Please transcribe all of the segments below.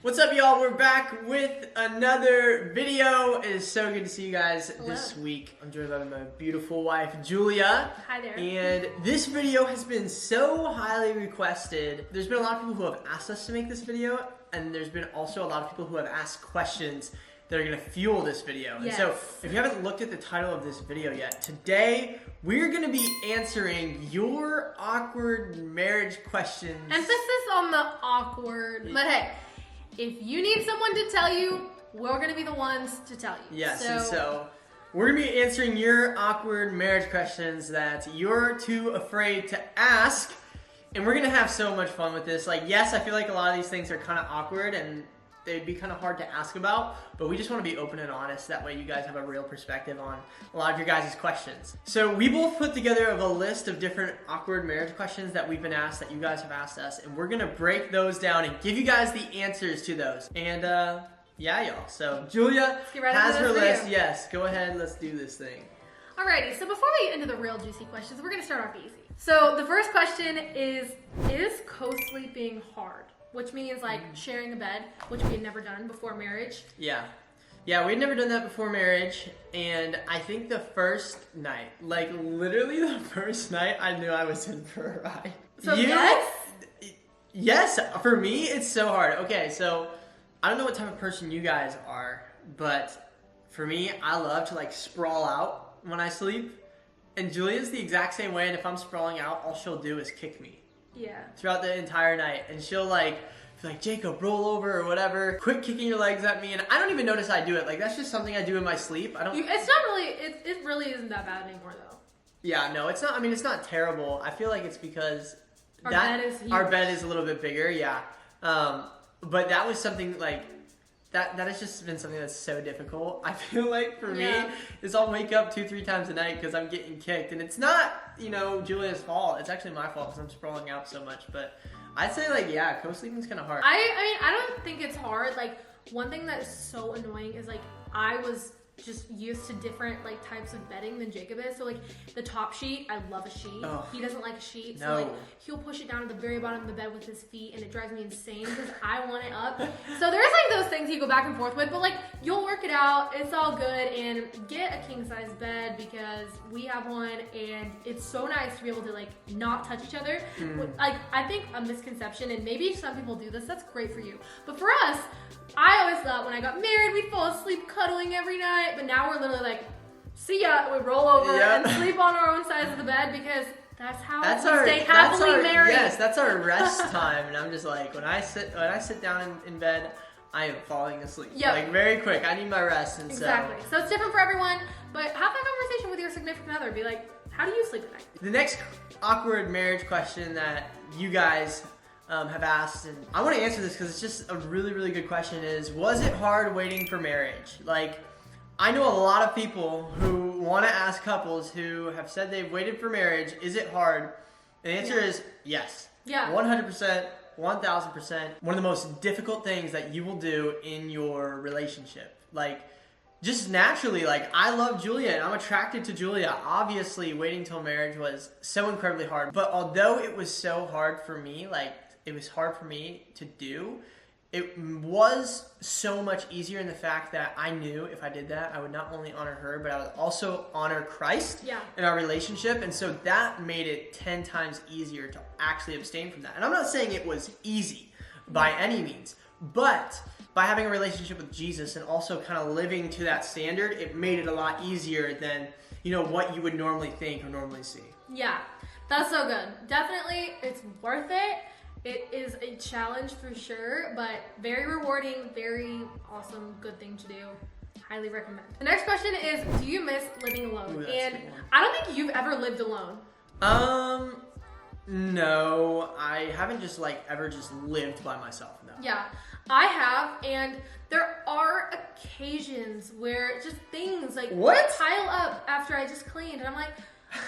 What's up, y'all? We're back with another video. It is so good to see you guys this week. I'm joined by my beautiful wife, Julia. Hi there. And this video has been so highly requested. There's been a lot of people who have asked us to make this video, and there's been also a lot of people who have asked questions that are going to fuel this video. Yes. And so, if you haven't looked at the title of this video yet, today we're going to be answering your awkward marriage questions. Emphasis on the awkward. But hey, if you need someone to tell you, we're going to be the ones to tell you. Yes, and so we're going to be answering your awkward marriage questions that you're too afraid to ask. And we're going to have so much fun with this. Like, yes, I feel like a lot of these things are kind of awkward and they'd be kind of hard to ask about, but we just want to be open and honest. That way you guys have a real perspective on a lot of your guys' questions. So we both put together a list of different awkward marriage questions that we've been asked, that you guys have asked us, and we're going to break those down and give you guys the answers to those. And yeah, y'all. So Julia has her list. Yes, go ahead. Let's do this thing. Alrighty, so before we get into the real juicy questions, we're going to start off easy. So the first question is co-sleeping hard? Which means like sharing a bed, which we had never done before marriage. Yeah, we had never done that before marriage, and I think the first night, like literally the first night, I knew I was in for a ride. So yes? Yes, for me, it's so hard. Okay, so I don't know what type of person you guys are, but for me, I love to like sprawl out when I sleep, and Julia's the exact same way, and if I'm sprawling out, all she'll do is kick me. Yeah. Throughout the entire night. And she'll like, be like, Jacob, roll over or whatever. Quit kicking your legs at me. And I don't even notice I do it. Like, that's just something I do in my sleep. It's not really, it really isn't that bad anymore though. Yeah, no, it's not. I mean, it's not terrible. I feel like it's because our bed is huge. Our bed is a little bit bigger, yeah. But that was something like, that has just been something that's so difficult. I feel like for me, is I'll wake up 2-3 times a night because I'm getting kicked. And it's not, Julia's fault. It's actually my fault because I'm sprawling out so much. But I'd say like, yeah, co-sleeping's kind of hard. I mean, I don't think it's hard. Like, one thing that is so annoying is like, I was just used to different like types of bedding than Jacob is. So like the top sheet, I love a sheet. Oh, he doesn't like a sheet. So like he'll push it down to the very bottom of the bed with his feet, and it drives me insane because I want it up. So there's like those things you go back and forth with, but like you'll work it out. It's all good, and get a king size bed because we have one, and it's so nice to be able to like not touch each other. Like I think a misconception, and maybe some people do this, that's great for you. But for us, I always thought when I got married, we'd fall asleep cuddling every night, but now we're literally like, see ya, we roll over and sleep on our own sides of the bed because that's how we stay happily married. Yes, that's our rest time, and I'm just like, when I sit down in bed, I am falling asleep. Like very quick, I need my rest. And exactly. So it's different for everyone, but have that conversation with your significant other. Be like, how do you sleep at night? The next awkward marriage question that you guys have asked, and I want to answer this because it's just a really, really good question, is was it hard waiting for marriage? Like, I know a lot of people who want to ask couples who have said they've waited for marriage, is it hard? And the answer is yes. Yeah. 100%, 1000%. One of the most difficult things that you will do in your relationship. Like, just naturally, like, I love Julia and I'm attracted to Julia. Obviously, waiting till marriage was so incredibly hard. But although it was so hard for me, like, it was hard for me to do, it was so much easier in the fact that I knew if I did that, I would not only honor her, but I would also honor Christ in our relationship. And so that made it 10 times easier to actually abstain from that. And I'm not saying it was easy by any means, but by having a relationship with Jesus and also kind of living to that standard, it made it a lot easier than, what you would normally think or normally see. Yeah, that's so good. Definitely, it's worth it. It is a challenge for sure, but very rewarding, very awesome, good thing to do. Highly recommend. The next question is, do you miss living alone? Ooh, and I don't think you've ever lived alone. No, I haven't just ever just lived by myself, no. Yeah, I have, and there are occasions where just things like pile up after I just cleaned, and I'm like,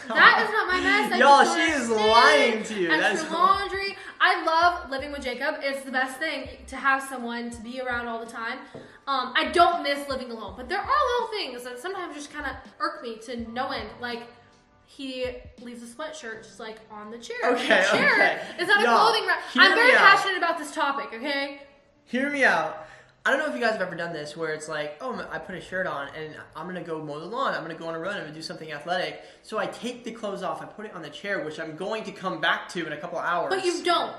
that is not my mess. Y'all, she is lying to you. Extra laundry. I love living with Jacob. It's the best thing to have someone to be around all the time. I don't miss living alone, but there are little things that sometimes just kind of irk me to no end. Like, he leaves a sweatshirt just like on the chair. Okay, the chair is not a clothing rack. I'm very passionate about this topic, okay? Hear me out. I don't know if you guys have ever done this where it's like, oh, I put a shirt on and I'm going to go mow the lawn. I'm going to go on a run. I'm going to do something athletic. So I take the clothes off. I put it on the chair, which I'm going to come back to in a couple hours. But you don't.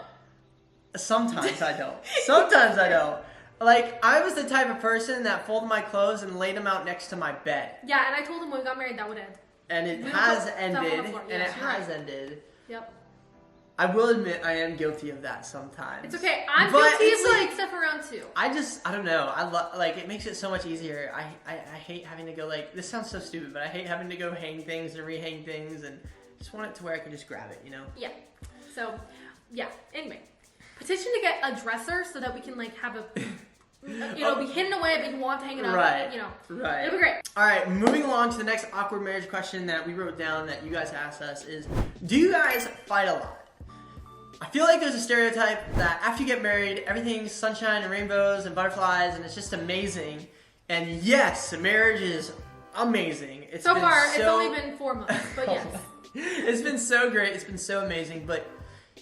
Sometimes I don't. Sometimes I don't. Like, I was the type of person that folded my clothes and laid them out next to my bed. Yeah, and I told him when we got married that would end. And it has ended. And it has ended. Yep. I will admit I am guilty of that sometimes. It's okay. I'm guilty of leaving stuff around too. I don't know. Like, it makes it so much easier. I hate having to go, like, this sounds so stupid, but I hate having to go hang things and rehang things, and just want it to where I can just grab it, you know? Yeah. So, yeah. Anyway, petition to get a dresser so that we can, like, have a, be hidden away, but you want to hang it up. Right. Right. It'll be great. All right, moving along to the next awkward marriage question that we wrote down that you guys asked us is, do you guys fight a lot? I feel like there's a stereotype that after you get married, everything's sunshine and rainbows and butterflies and it's just amazing. And yes, marriage is amazing. It's only been 4 months, but yes. It's been so great. It's been so amazing. But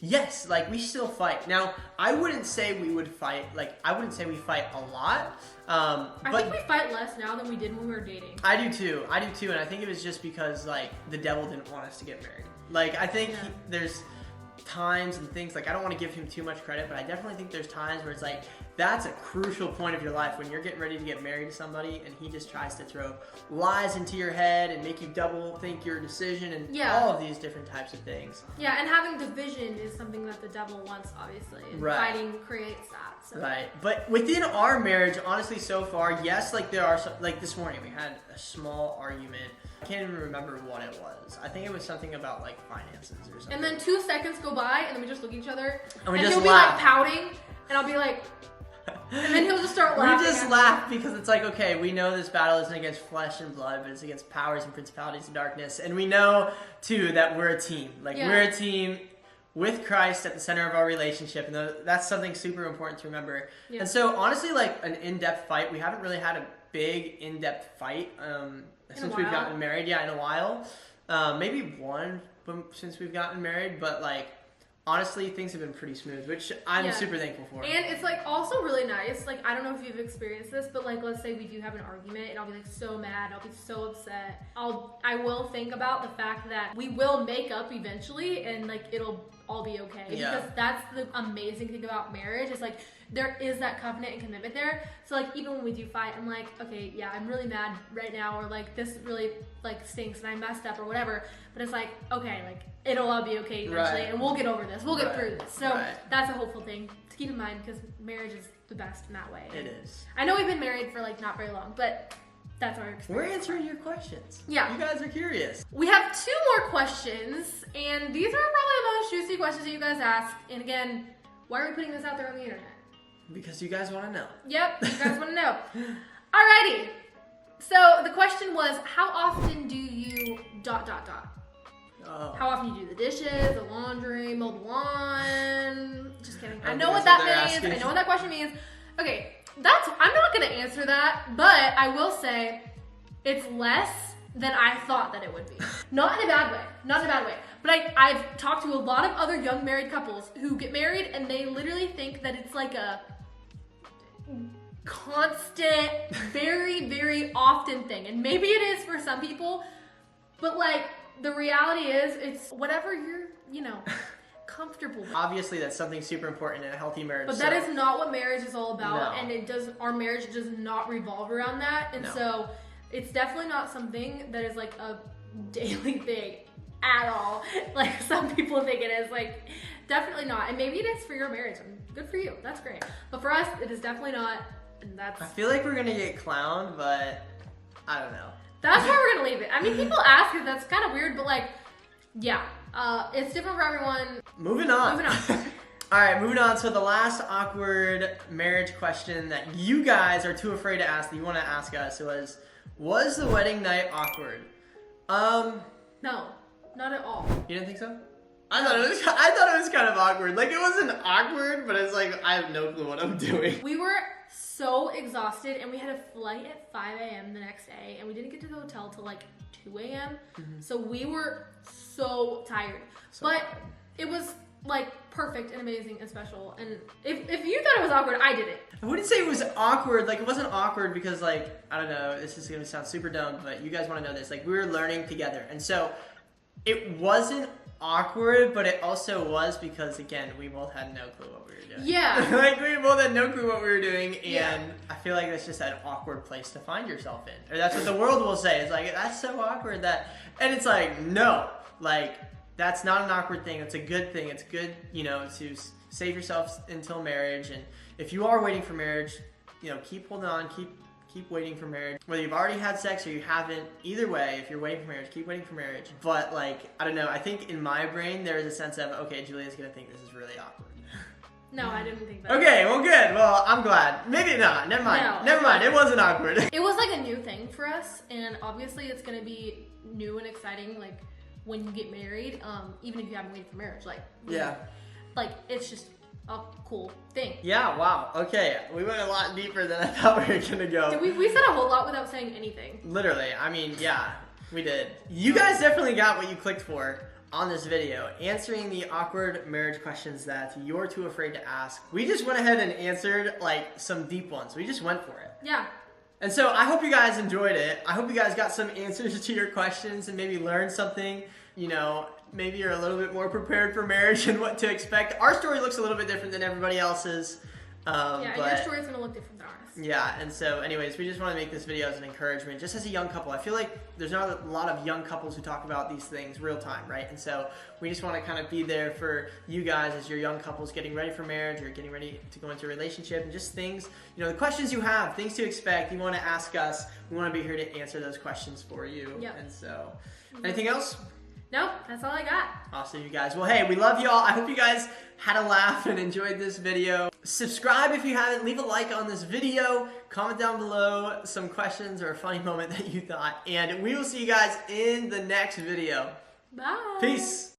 yes, like, we still fight. Now, I wouldn't say we would fight. Like, I wouldn't say we fight a lot. I think we fight less now than we did when we were dating. I do too. And I think it was just because, like, the devil didn't want us to get married. Like, I think there's times and things, like, I don't want to give him too much credit, but I definitely think there's times where it's like, that's a crucial point of your life when you're getting ready to get married to somebody and he just tries to throw lies into your head and make you double think your decision and all of these different types of things. Yeah, and having division is something that the devil wants, obviously, and fighting creates that. So. Right, but within our marriage, honestly, so far, yes, like, there are some, like, this morning we had a small argument. I can't even remember what it was. I think it was something about, like, finances or something. And then 2 seconds go by, and then we just look at each other, and he'll be like pouting, and I'll be like, and then he'll just start laughing. We just laugh because it's like, okay, we know this battle isn't against flesh and blood, but it's against powers and principalities of darkness. And we know, too, that we're a team. Like, we're a team with Christ at the center of our relationship. And that's something super important to remember. Yeah. And so, honestly, like, an in-depth fight, we haven't really had a big in-depth fight since we've gotten married. Yeah, in a while. Maybe one since we've gotten married, but, like, honestly, things have been pretty smooth, which I'm super thankful for. And it's, like, also really nice. Like, I don't know if you've experienced this, but, like, let's say we do have an argument, and I'll be, like, so mad. I'll be so upset. I will think about the fact that we will make up eventually, and, like, it'll all be okay. Yeah. Because that's the amazing thing about marriage. Is, like, there is that covenant and commitment there. So, like, even when we do fight, I'm like, okay, yeah, I'm really mad right now, or, like, this really, like, stinks, and I messed up, or whatever. But it's like, okay, like, it'll all be okay eventually, and we'll get over this. We'll get through this. So that's a hopeful thing to keep in mind, because marriage is the best in that way. It is. I know we've been married for, like, not very long, but that's our experience. We're answering your questions. Yeah. You guys are curious. We have 2 more questions, and these are probably the most juicy questions that you guys ask. And again, why are we putting this out there on the internet? Because you guys want to know. Yep, you guys want to know. Alrighty. So the question was, how often do you ... Oh. How often you do the dishes, the laundry, mow the lawn? Just kidding. I know what that means. I know what that question means. Okay, I'm not going to answer that, but I will say it's less than I thought that it would be. Not in a bad way. Not in a bad way. But I've talked to a lot of other young married couples who get married, and they literally think that it's like a constant, very, very often thing. And maybe it is for some people, but, like, the reality is it's whatever you're, comfortable with. Obviously, that's something super important in a healthy marriage. But that is not what marriage is all about, and our marriage does not revolve around that. And so it's definitely not something that is, like, a daily thing at all. Like, some people think it is. Like, definitely not. And maybe it is for your marriage, and good for you. That's great. But for us, it is definitely not. And that's. I feel like we're gonna get clowned, but I don't know. That's where we're gonna leave it. I mean, people ask if that's kind of weird, but, like, yeah, it's different for everyone. Moving on. All right, moving on. So the last awkward marriage question that you guys are too afraid to ask, that you want to ask us, was the wedding night awkward? No, not at all. You didn't think so? I thought it was kind of awkward. Like, it wasn't awkward, but it's like, I have no clue what I'm doing. We were so exhausted, and we had a flight at 5 a.m. the next day, and we didn't get to the hotel till like 2 a.m. So we were so tired. But it was like perfect and amazing and special. And if you thought it was awkward, I did it. I wouldn't say it was awkward. Like, it wasn't awkward because, like, I don't know, this is gonna sound super dumb, but you guys want to know this. Like, we were learning together, and so it wasn't awkward, but it also was because, again, we both had no clue what we were doing. Yeah. Like, we both had no clue what we were doing, and Yeah. I feel like that's just an awkward place to find yourself in. Or that's what the world will say. It's like, that's so awkward that, and it's like, no, like, that's not an awkward thing. It's a good thing. It's good, you know, to save yourself until marriage. And if you are waiting for marriage, you know, keep holding on, keep waiting for marriage. Whether you've already had sex or you haven't, either way, if you're waiting for marriage, keep waiting for marriage. But, like, I don't know, I think in my brain there is a sense of, okay, Julia's gonna think this is really awkward. No, I didn't think that. Okay, well, good. Well, I'm glad. Maybe not. Never mind. No. Never mind. It wasn't awkward. It was like a new thing for us, and obviously it's gonna be new and exciting, like when you get married, even if you haven't waited for marriage, like Yeah. like it's just a cool thing. Yeah, wow. Okay, we went a lot deeper than I thought we were gonna go. We said a whole lot without saying anything. Literally, I mean, yeah, we did. You guys definitely got what you clicked for on this video, answering the awkward marriage questions that you're too afraid to ask. We just went ahead and answered, like, some deep ones. We just went for it. Yeah. And so I hope you guys enjoyed it. I hope you guys got some answers to your questions and maybe learned something. You know, maybe you're a little bit more prepared for marriage and what to expect. Our story looks a little bit different than everybody else's. Yeah, but your story's gonna look different than ours. yeah, and so anyways, we just want to make this video as an encouragement, just as a young couple. I feel like there's not a lot of young couples who talk about these things real time, right? And so we just want to kind of be there for you guys as your young couples getting ready for marriage or getting ready to go into a relationship, and just things, you know, the questions you have, things to expect, you want to ask us. We want to be here to answer those questions for you. Yep. And so, anything else? Nope, that's all I got. Awesome, you guys. Well, hey, we love y'all. I hope you guys had a laugh and enjoyed this video. Subscribe if you haven't. Leave a like on this video. Comment down below some questions or a funny moment that you thought. And we will see you guys in the next video. Bye. Peace.